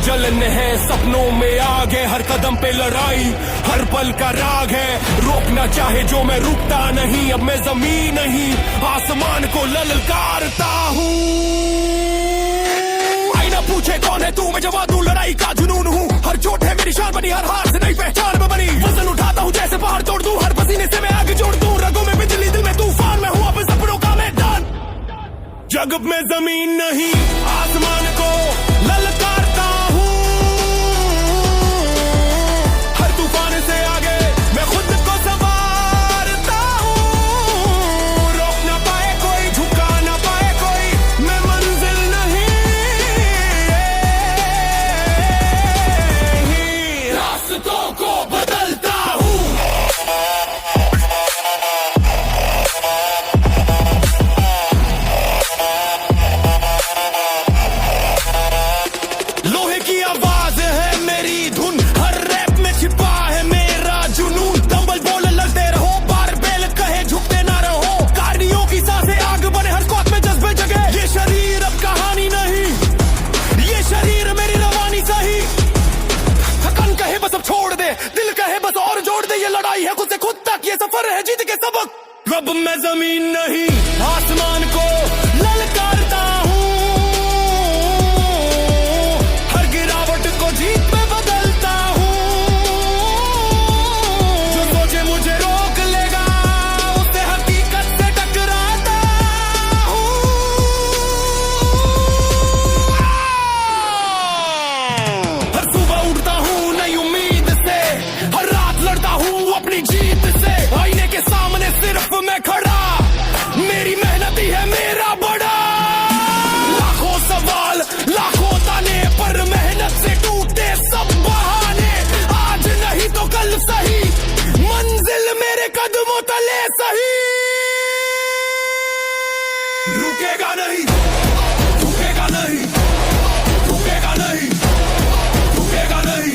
जलन है, सपनों में आग है, हर कदम पे लड़ाई, हर पल का राग है। रोकना चाहे जो मैं रुकता नहीं, अब मैं जमीन नहीं आसमान को ललकारता हूँ। आईना पूछे कौन है तू, मैं जवाब दूं लड़ाई का जुनून हूँ। हर चोट है मेरी शान बनी, हर हार से नई पहचान में बनी। वजन उठाता हूँ जैसे पहाड़ तोड़ दूं, हर पसीने से मैं आगे जोड़ दूं। रगों में बिजली, दिल में तूफान, मैं हूँ अपने सपनों का मैदान। जग में जमीन नहीं आसमान को ललकारता हूँ। हर तूफान से आगे मैं खुद को संवारता हूँ। रोक ना पाए कोई, झुका ना पाए कोई, मैं मंजिल नहीं रास्तों को बदलता हूँ। लोहे की आवाज है मेरी धुन, हर रैप में छिपा है मेरा जुनून। डंबल बोल लड़ते रहो, बारबेल कहे झुकते ना रहो। गाड़ियों की सांसें आग बने, हर कौत में जज्बे जगे। ये शरीर अब कहानी नहीं, ये शरीर मेरी रवानी सही। थकन कहे बस अब छोड़ दे, दिल कहे बस और जोड़ दे। ये लड़ाई है खुद से खुद तक, ये सफर है जीत के सबक। अब मैं जमीन नहीं आसमान को ललकारता हूँ। हर गिरावट को जीत में बदलता हूँ। जो सोचे मुझे रोक लेगा, उससे हकीकत से टकराता हूँ। हर सुबह उठता हूँ नई उम्मीद से, हर रात लड़ता हूँ अपनी जीत से। आईने के सामने सिर्फ मैं खड़ा, मेरी मेहनत ही है मेरा बड़ा। लाखों सवाल, लाखों ताने, पर मेहनत से टूटे सब बहाने। आज नहीं तो कल सही, मंजिल मेरे कदमों तले सही। रुकेगा नहीं, रुकेगा नहीं, रुकेगा नहीं, रुकेगा नहीं,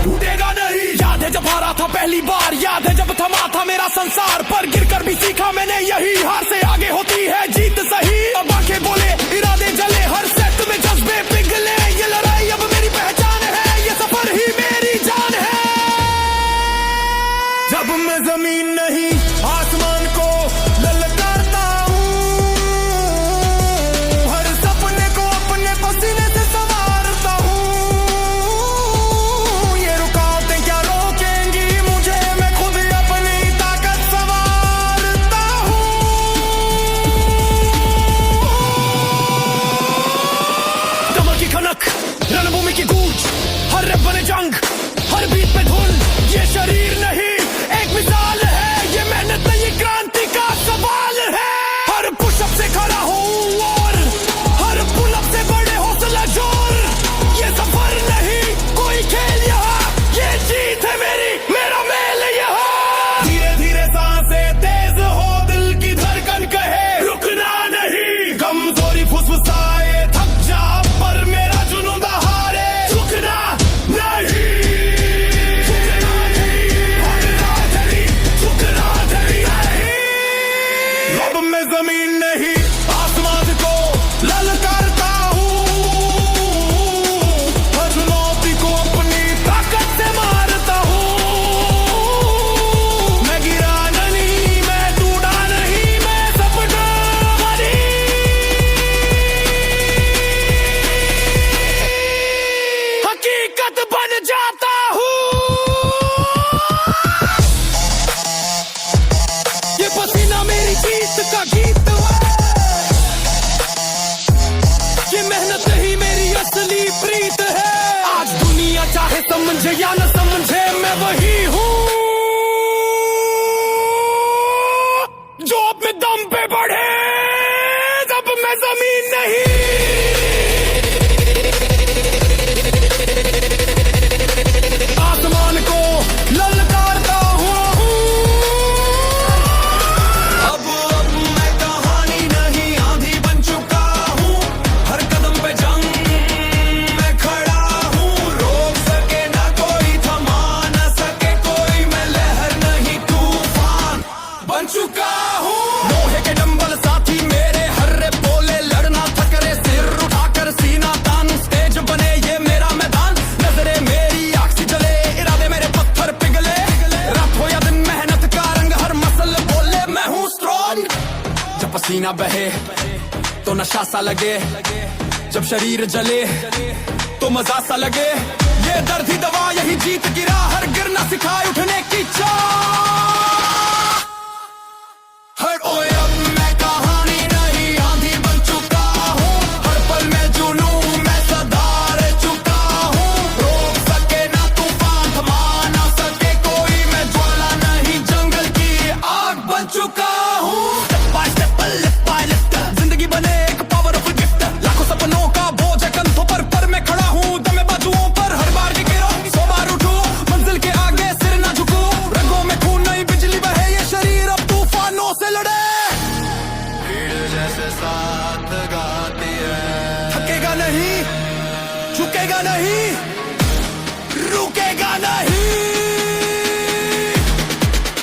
टूटेगा नहीं। याद है जब हारा था पहली बार, याद है जब थमा था मेरा संसार। पर गिरकर भी सीखा मैंने यही, हार से आगे होती है जीत सही। अब आंखें बोले, इरादे जले, हर सेट में जज्बे पिघले। ये लड़ाई अब मेरी पहचान है, ये सफर ही मेरी जान है। जब मैं जमीन नहीं आसमान को ललकारता हूँ। हर सपने को अपने पसीने से संवारता हूँ। ये रुकावटें क्या रोकेंगी मुझे, मैं खुद अपनी ताकत संवारता हूँ। कमर की खनक, रणभूमि की गूंज, हर रैप बने जंग, हर बीट पे धुन। ये शरीर नहीं एक मिसाल है, ये मेहनत नहीं क्रांति का सवाल है। हर पुशअप से खड़ा हूँ और हर पुलअप से बड़े हौसला जोर। ये सफर नहीं कोई खेल यहाँ, ये जीत है मेरी, मेरा मेल यहाँ। धीरे धीरे सांसें तेज हो, दिल की धड़कन कहे रुकना नहीं। कमजोरी फुसफुसाए थक जा, पर मेरा जुनून हारे झुकना नहीं। अब मैं जमीन नहीं आसमान को ललकारता हूँ। हर चुनौती को अपनी ताकत से मारता हूँ। मैं गिरा नहीं, मैं टूटा नहीं, मैं सपना बनी। हकीकत बन जाता हूँ। ये पसीना मेरी जीत का गीत है। ये मेहनत ही मेरी असली प्रीत है। आज दुनिया चाहे समझे या न समझे, मैं वही हूँ जो अपने दम पे बढ़े। जब मैं जमीन नहीं आसमान को ललकारता हूँ। अब मैं कहानी नहीं, आंधी बन चुका हूँ। हर कदम पे जंग मैं खड़ा हूँ। रोक सके ना कोई, थमा न सके कोई। पसीना बहे तो नशा सा लगे, जब शरीर जले तो मजा सा लगे। ये दर्द ही दवा, यही जीत की राह, हर गिरना सिखाए उठने की चाह। हर ओए अब मैं कहानी नहीं, आंधी बन चुका हूँ, हर पल में जुनून मैं सदा रह चुका हूँ। रोक सके ना तूफान, थमा ना सके कोई, मैं ज्वाला नहीं जंगल की आग बन चुका हूँ। Step by step, lift by lift, जिंदगी बने एक पावरफुल गिफ्ट। लाखों सपनों का बोझ है कंधों पर मैं खड़ा हूँ दमे बाजुओं पर। हर बार की गिरो 100 बार उठूं, मंजिल के आगे सिर ना झुकूं। रगों में खून नहीं बिजली बहे, ये शरीर अब तूफानों से लड़े। भीड़ जैसे साथ गाती है, थकेगा नहीं, झुकेगा नहीं, रुकेगा नहीं,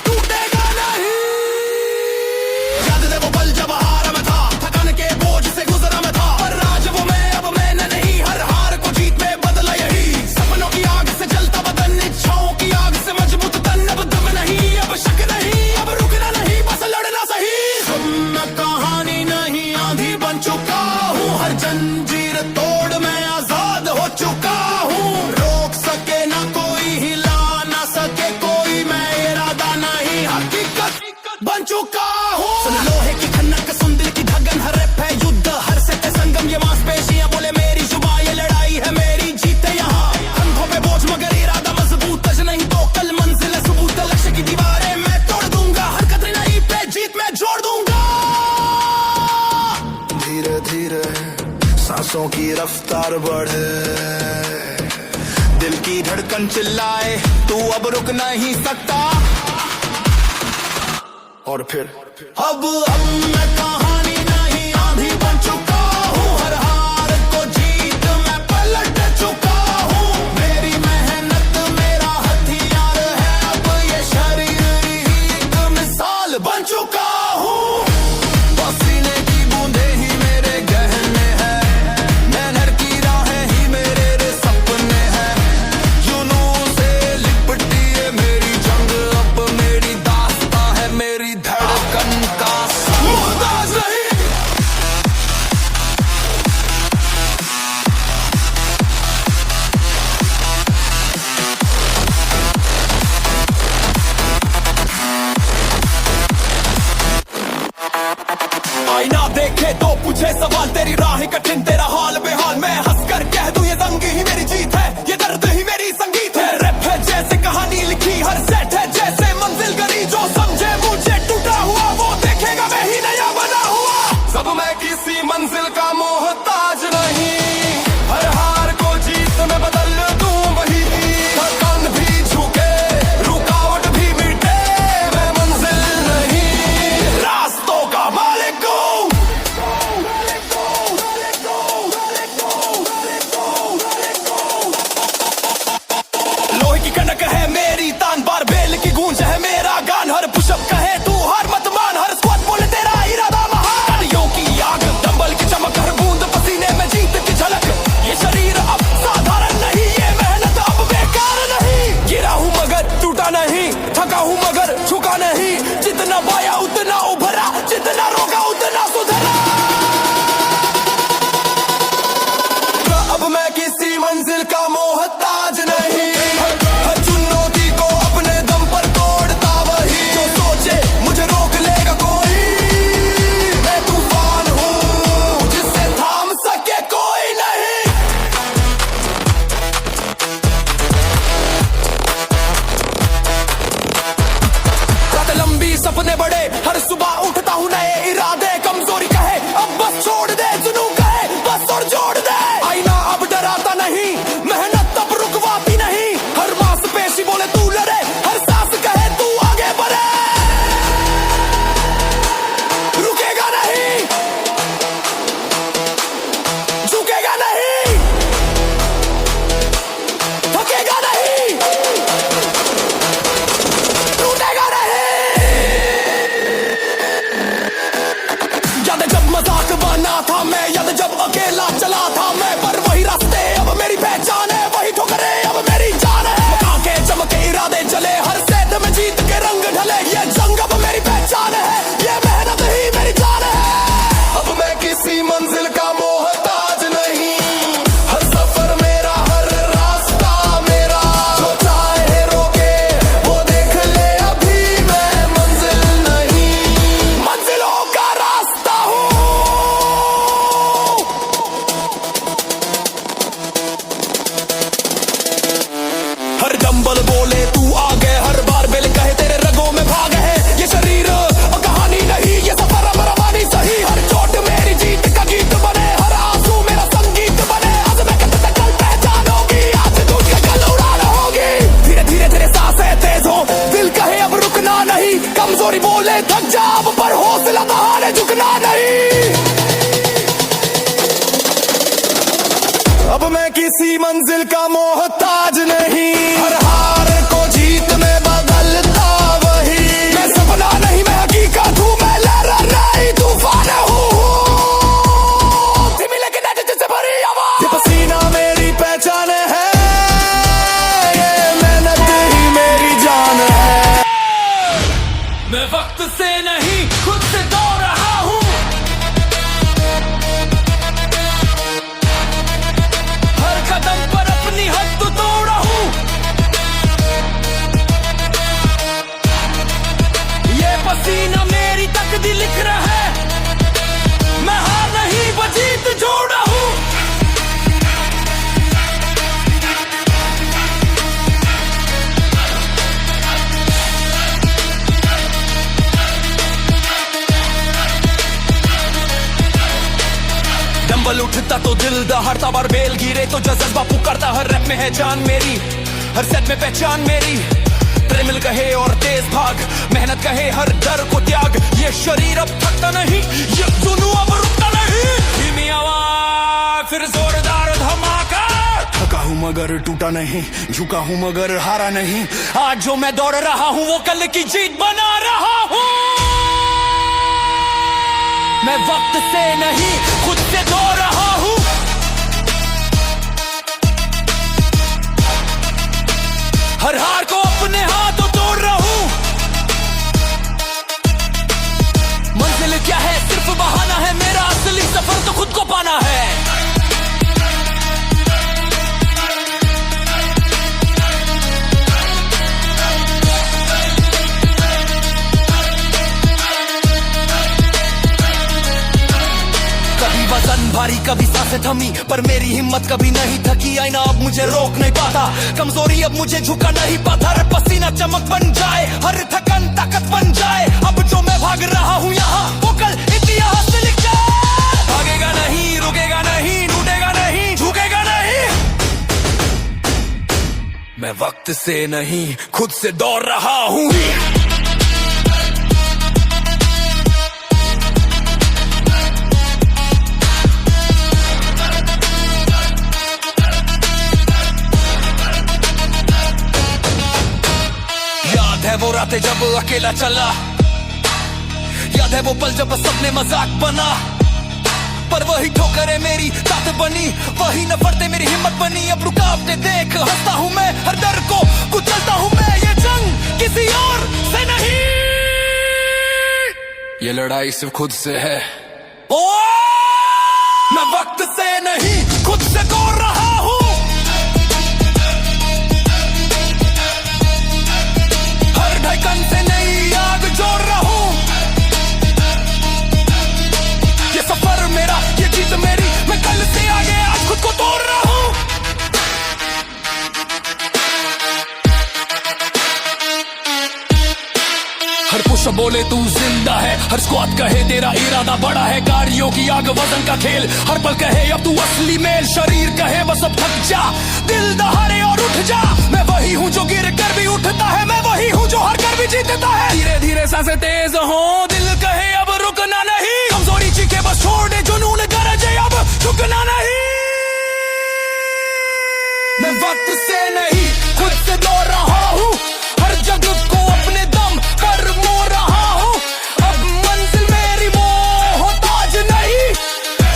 टूटेगा नहीं। याद है वो पल जब हार में था, थकान के बोझ से गुजरा मैं था, पर आज वो मैं अब मैंने नहीं, हर हार को जीत में बदला यही। सपनों की आग से जलता बदन, इच्छाओं की आग से मजबूत तन, अब दम नहीं, अब शक नहीं, अब रुकना नहीं, बस लड़ना सही। मैं कहानी नहीं, आंधी बन चुका हूँ, हर जंजीर तोड़ मैं आजाद हो चुका हूँ। रोक सके ना कोई, हिला ना सके कोई, मैं इरादा नहीं, हकीकत बन चुका हूँ। सुन लोहे की खनक, सुन दिल की धड़कन, हर रैप है युद्ध, हर सत्य संगम, ये मांसपेशियां बोले मेरी जुबान, ये लड़ाई है मेरी, जीते यहाँ। कंधों पे बोझ मगर इरादा मजबूत, तज नहीं तो कल मंजिल है सबूत। लक्ष्य की दीवारें मैं तोड़ दूंगा, हर कतरे नहीं पे जीत मैं जोड़ दूंगा। धीरे धीरे सांसों की रफ्तार बढ़े, दिल की धड़कन चिल्लाए, तू अब रुक नहीं सकता। और फिर अब मैं कहानी नहीं, आंधी बन चुका हूँ, हर हार को जीत मैं पलट चुका हूँ। मेरी मेहनत मेरा हथियार है, अब ये शरीर ही एक मिसाल बन चुका हूँ। पसीने की बूंदे ही मेरे गहने हैं, मेहनत की राहें ही मेरे सपने हैं। जुनून से लिपटी है मेरी जंग, अब मेरी दास्तां है मेरी धड़कन का मुहताज नहीं। आईना देखे तो पूछे सवाल, तेरी राह कठिन, तेरा हाल बेहाल, मैं हंसकर कह दूं ये जंग ही मेरी जीत है, ये दर्द ही मेरी संगीत है। रैप है जैसे कहानी लिखी, हर सेट है जैसे मंजिल गरी, जो समझे मुझे टूटा हुआ वो देखेगा मैं ही नया बना हुआ। सब मैं किसी मंजिल का मोहताज नहीं, हर हार को जीत में बदल दूं वही। थकान भी झुके, रुकावट भी मिटे, मैं मंजिल नहीं, रास्तों का मालिक हूं। लोहे की कनक है मेरी तान, बार बेल की गूंज है मेरा गान, हर पुशअप कहे तू हार मत मान, हर स्क्वाट बोले तेरा इरादा महान। तालियों की आग, डंबल की चमक, हर बूंद पसीने में जीत की झलक। ये शरीर अब साधारण नहीं, ये मेहनत अब बेकार नहीं। गिरा हूँ मगर टूटा नहीं, थका हूँ मगर झुका नहीं, जितना पाया उतना उभरा, जितना रोका उतना सुधरा। अब मैं किसी मंजिल का मोहताज नहीं, हर चुनौती को अपने दम पर तोड़ता वही, जो सोचे मुझे रोक लेगा कोई, मैं तूफान हूँ जिससे थाम सके कोई नहीं। कमजोरी बोले थक जा अब, पर हौसला तो हारे झुकना नहीं। अब मैं किसी मंजिल का मोहताज नहीं, हर हार को जीत में बदलता वही। मैं सपना नहीं मैं हकीकत हूँ, मैं लहरा रही तूफान हूँ। धीमी लेकिन आज जिससे भरी आवाज, ये पसीना मेरी पहचान है, ये मेहनत ही मेरी जान है। मैं वक्त से नहीं खुद से दौड़ रहा हूँ, हर कदम पर अपनी हद तोड़ा हूँ। ये पसीना मेरी तकदीर लिख रहा है, मैं हार नहीं बजीत जोड़ा हूँ। डंबल उठता तो दिल दहाड़ता, बार बेल गिरे तो जज्बा पुकारता। हर रैप में है जान मेरी, हर सेट में पहचान मेरी। ट्रेमिल कहे और तेज भाग, मेहनत कहे हर डर को त्याग। ये शरीर अब थकता नहीं, ये जुनून अब रुकता नहीं। धीमी आवाज फिर जोरदार धमाका। थका हूँ मगर टूटा नहीं, झुका हूँ मगर हारा नहीं। आज जो मैं दौड़ रहा हूँ वो कल की जीत बना रहा हूँ। मैं वक्त से नहीं खुद से दौड़ रहा हूँ, हर हार को अपने हाथों तोड़ रहा हूँ। मंजिल क्या है सिर्फ बहाना है, मेरा असली सफर तो खुद को पाना है। कभी वजन भारी कभी सांसें थमी, पर मेरी हिम्मत कभी नहीं थकी। आईना अब मुझे रोक नहीं पाता, कमजोरी अब मुझे झुका नहीं पाता। हर पसीना चमक बन जाए, हर थकन ताकत बन जाए। अब जो मैं भाग रहा हूँ यहाँ, वो कल इतिहास में लिख जाए। भागेगा नहीं, रुकेगा नहीं, टूटेगा नहीं, झुकेगा नहीं। मैं वक्त से नहीं खुद से दौड़ रहा हूँ। याद है वो रातें जब अकेला चला, याद है वो पल जब सबने मजाक बना। पर वही ठोकरें मेरी ताकत बनी, वही नफरतें मेरी हिम्मत बनी। अब रुकावटें देख हंसता हूँ मैं, हर डर को कुचलता हूँ मैं। ये जंग किसी और से नहीं, ये लड़ाई सिर्फ खुद से है। ओ मैं वक्त से नहीं खुद से दौड़ रहा हूँ, हर ढक्कन से नई आग जोड़ रहा हूँ। ये सफर मेरा, ये जीत मेरी, मैं कल से आगे आज खुद को तोड़ रहा हूँ। हर पुशअप बोले तू जिंदा है, हर स्क्वाट कहे तेरा इरादा बड़ा है। गाड़ियों की आग वजन का खेल, हर पल कहे अब तू असली मेल। शरीर कहे बस अब थक जा, दिल दहाड़े और उठ जा। मैं वही हूँ जो गिर कर भी उठता है, मैं वही हूँ जो हार कर भी जीतता है। धीरे धीरे सांसें तेज हो, दिल कहे अब रुकना नहीं। कमजोरी चीखे बस छोड़ दे, जुनून गरजे अब झुकना नहीं। मैं वक्त से नहीं खुद से दौड़ रहा हूँ, हर जगह को अपने दम पर मोड़ रहा हूँ। अब मंजिल मेरी मोहताज नहीं,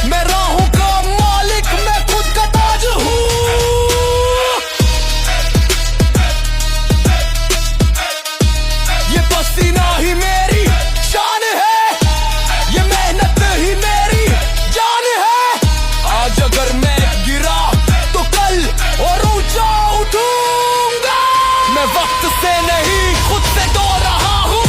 मैं राहों का मालिक, मैं खुद का ताज हूँ। ये पसीना ही मेरी शान है, ये मेहनत ही मेरी जान है। आज अगर मैं गिरा तो कल और ऊंचा उठूंगा। मैं वक्त से नहीं खुद से दौड़ रहा हूँ,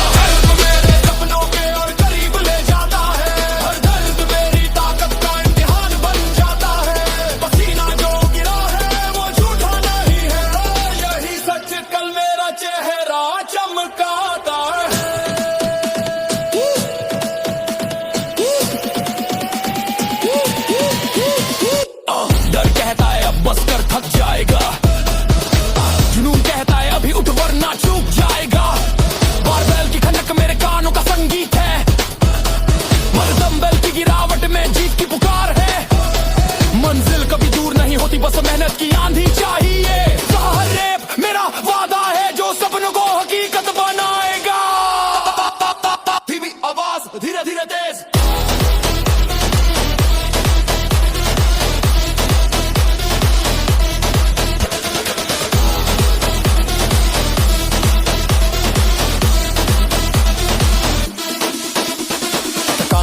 दर्द मेरे सपनों के और करीब ले जाता है। हर दर्द मेरी ताकत का इम्तिहान बन जाता है। पसीना जो गिरा है वो झूठा नहीं है, यही सच कल मेरा चेहरा चमकाता है।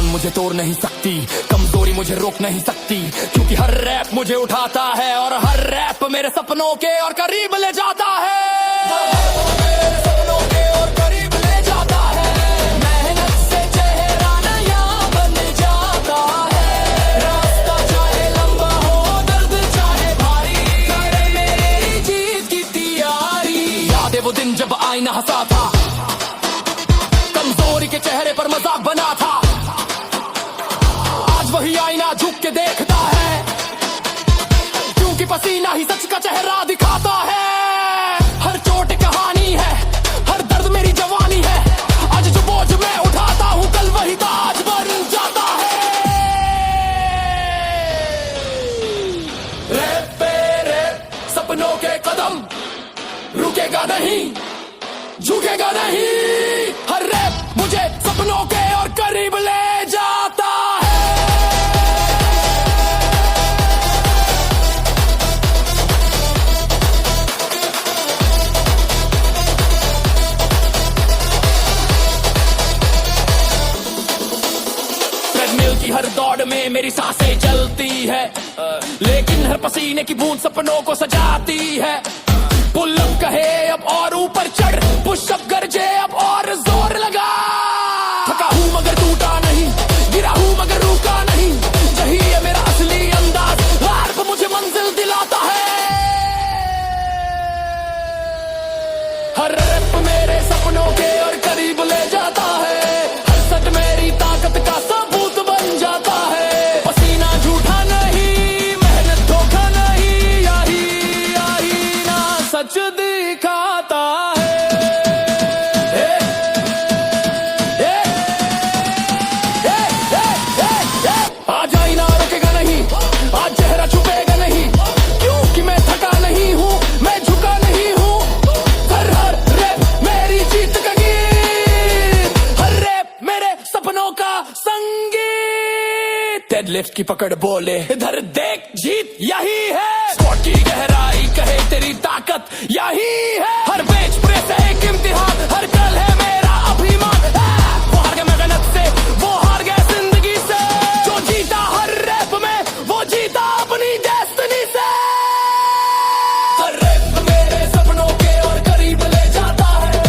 मुझे तोड़ नहीं सकती, कमजोरी मुझे रोक नहीं सकती, क्योंकि हर रैप मुझे उठाता है और हर रैप मेरे सपनों के और करीब ले जाता है। मेरे सपनों के और करीब ले जाता है। मेहनत से चेहरा नया बन जाता है। रास्ता चाहे लंबा हो, दर्द चाहे भारी, करे मेरी जीत की तैयारी। याद है वो दिन जब आईना हंसा था, कमजोरी के चेहरे पर मजाक बना था। आज वही आईना झुक के देखता है, क्योंकि पसीना ही सच का चेहरा दिखाता है। हर चोट कहानी है, हर दर्द मेरी जवानी है। आज जो बोझ मैं उठाता हूँ, कल वही ताज बन जाता है। रैप पे रैप, सपनों के कदम, रुकेगा नहीं, झुकेगा नहीं। हर रैप मुझे सपनों के और करीब ले जाता है। ट्रेडमिल की हर दौड़ में मेरी सांसें चलती है, लेकिन हर पसीने की बूंद सपनों को सजाती है। पुलअप कहे अब और ऊपर चढ़, पुशअप गरजे अब और जोर लगा। थका हूं मगर टूटा नहीं, गिरा हूं मगर रुका नहीं। यही है मेरा असली अंदाज, हार पे मुझे मंजिल दिलाता है। हर रैप मेरे सपनों के और करीब ले जाता है। हर सट मेरी ताकत का सबूत बन जाता है। पसीना झूठा नहीं, मेहनत धोखा नहीं, यही ना सच दिखाता है। आज आईना रुकेगा नहीं, आज चेहरा छुपेगा नहीं, क्योंकि मैं थका नहीं हूँ, मैं झुका नहीं हूँ। हर रैप मेरी जीत का गीत, हर रैप मेरे सपनों का संगीत। डेडलिफ्ट की पकड़ बोले इधर देख, जीत यही है। स्क्वाट की गहराई कहे तेरी ताकत यही है। हर बेंच प्रेस है एक इम्तिहान, हर कल है मेरा अभिमान। वो हार गया मेहनत से, वो हार गया जिंदगी से। जो जीता हर रैप में, वो जीता अपनी डेस्टिनी से। हर रैप मेरे सपनों के और करीब ले जाता है।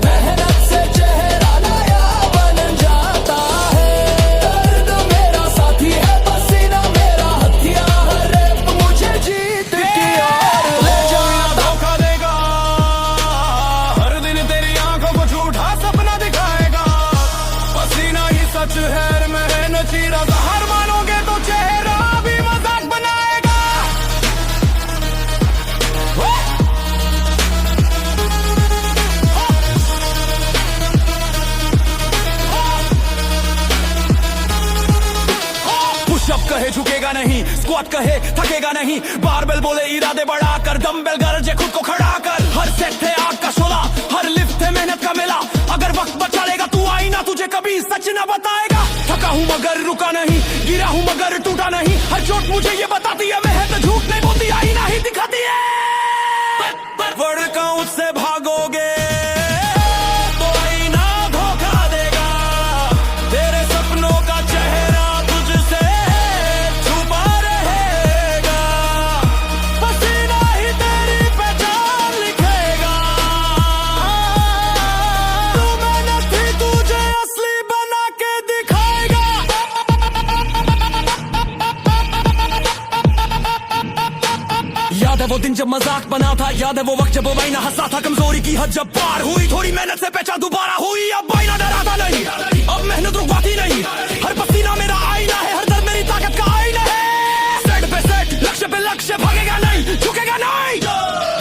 मेहनत से चेहरा नया बन जाता है। दर्द मेरा साथी है, पसीना मेरा हथियार। हर रैप मुझे जीत की ओर ले जाता। धोखा देगा, हर दिन तेरी आंखों को झूठा सपना दिखाएगा। पसीना ही सच है, मेहनत ही राज। हार मानोगे तो चेहरा भी मजाक बनाएगा। पुशअप कहे झुकेगा नहीं, स्क्वाट कहे थकेगा नहीं। बारबेल बोले इरादे बढ़ाकर, डंबेल गरजे खुद को खड़ा कर। हर सेट है आग का शोला, हर लिफ्ट है मेहनत का मेला। अगर वक्त बचा लेगा तू, आईना तुझे कभी सच न बताएगा। थका हूं मगर रुका नहीं, गिरा हूं मगर टूटा नहीं। हर चोट मुझे ये बताती है, मेहनत झूठ नहीं बोलती, आईना ही दिखाती है। वर्कआउट से भागोगे तो आईना धोखा देगा। तेरे सपनों का चेहरा तुझसे छुपा रहेगा। पसीना ही तेरी पहचान लिखेगा। तू मेहनत ही तुझे असली बना के दिखाएगा। याद है वो दिन जब मजाक बना था, याद है वो वक्त जब वो आईना हंसा था। कमजोरी की हद जब पार हुई, थोड़ी मेहनत से पहचान दोबारा हुई। अब आईना डराता नहीं, अब मेहनत रुकवाती नहीं। हर पसीना मेरा आईना है, हर दर्द मेरी ताकत का आईना है। सेट पे सेट, लक्ष्य पे लक्ष्य, भागेगा नहीं, झुकेगा नहीं।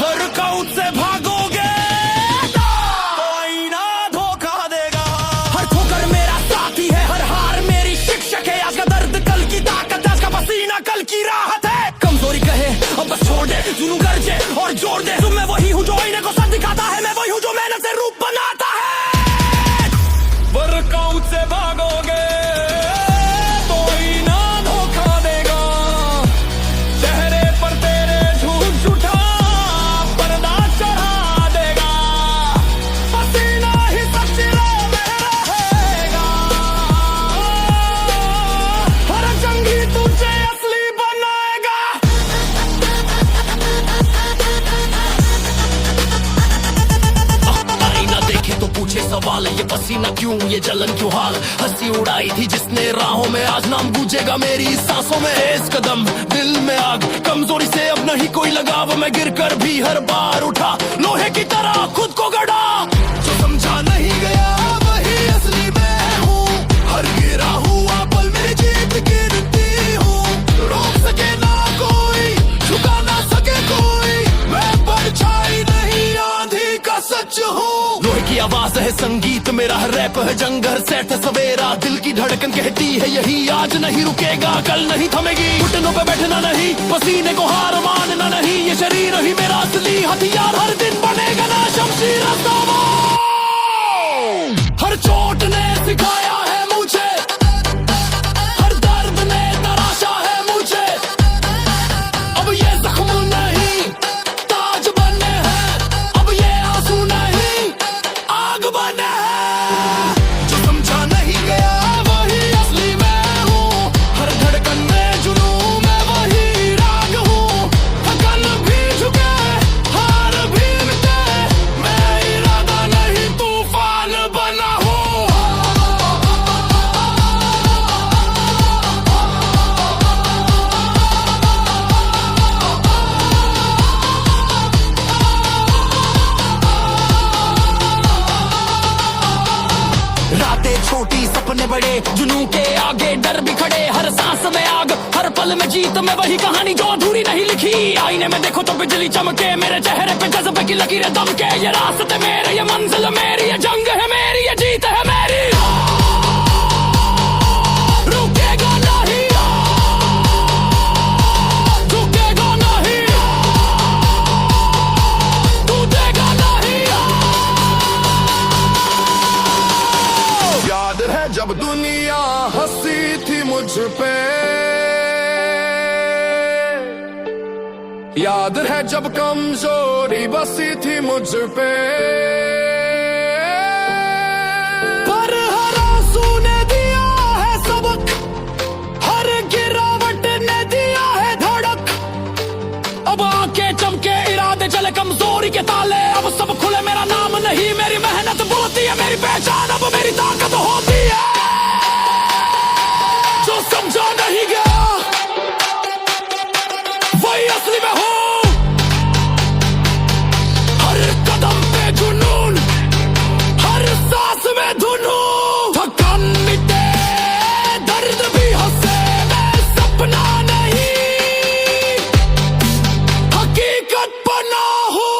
वर्कआउट से भागोगे तो आईना धोखा देगा। हर ठोकर मेरा साथी है, हर हार मेरी शिक्षक है। आज का दर्द कल की ताकत, आज का पसीना कल की राहत है। कमजोरी कहे अब बस छोड़ दे, जुनून गरजे और जोड़ दे। तुम मैं वही हूँ जो आईने को सच दिखाता है, मैं वही हूँ जो मेहनत से रूप बनाता है। वर्कआउट से भागोगे क्यों ये जलन क्यों हाल, हंसी उड़ाई थी जिसने राहों में, आज नाम गूंजेगा मेरी सांसों में। तेज कदम दिल में आग, कमजोरी से अब नहीं कोई लगाव, मैं गिर कर भी हर बार उठा, लोहे की तरह खुद को गढ़ा। जो समझा नहीं गया वही असली मैं हूँ, हर गिरा हुआ पल मेरी जीत गिरती हूँ। रोक सके ना कोई, झुका ना सके कोई, मैं परछाई नहीं आंधी का सच हूँ। लोहे की आवाज है संगीत मेरा, हर रैप है जंग, हर सेट है सवेरा। दिल की धड़कन कहती है यही, आज नहीं रुकेगा कल नहीं थमेगी। घुटनों पे बैठना नहीं, पसीने को हार मानना नहीं, ये शरीर ही मेरा असली हथियार, हर दिन बनेगा ना शमशीर सामान। हर चोट ने सिखाया है मुझे, हर दर्द ने तराशा है मुझे। अब ये जख्म नहीं ताज बने हैं, अब ये आंसू नहीं आग बने हैं। जो समझा नहीं गया वही असली मैं हूँ, हर धड़कन में जुनून मैं वही राग हूँ। थकन भी झुके हार भी मिटे, मैं इरादा नहीं तूफान बना हूँ। रातें छोटी सपने बड़े, जुनून के आगे डर भी खड़े, हर सांस में आग हर पल में जीत, मैं वही कहानी जो अधूरी नहीं लिखी। आईने में देखो तो बिजली चमके, मेरे चेहरे पे जज्बे की लकीरें दमके। ये रास्ते मेरे, ये मंजिल मेरी, ये जंग है मेरी, ये जीत है मेरी। रुकेगा नहीं, रुकेगा नहीं, टूटेगा नहीं। याद है जब दुनिया हंसी थी मुझ पे, याद है जब कमजोरी बसी थी मुझ पे। पर हर आंसू ने दिया है सबक, हर गिरावट ने दिया है धड़क। अब आंखें चमके इरादे चले कमजोरी के ताले, अब सब खुले मेरा नाम नहीं, मेरी मेहनत बोलती है मेरी पहचान, अब मेरी ताकत होती है। जो समझा नहीं गया वही असली मैं हूँ, हर कदम पे जुनून, हर सांस में धुन हूँ। थकान मिटे दर्द भी हंसे, मैं सपना नहीं हकीकत बना हूँ।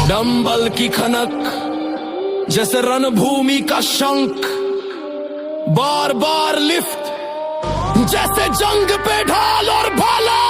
डंबल की खनक जैसे रणभूमि का शंख, बार बार लिफ्ट जैसे जंग पे ढाल और भाला।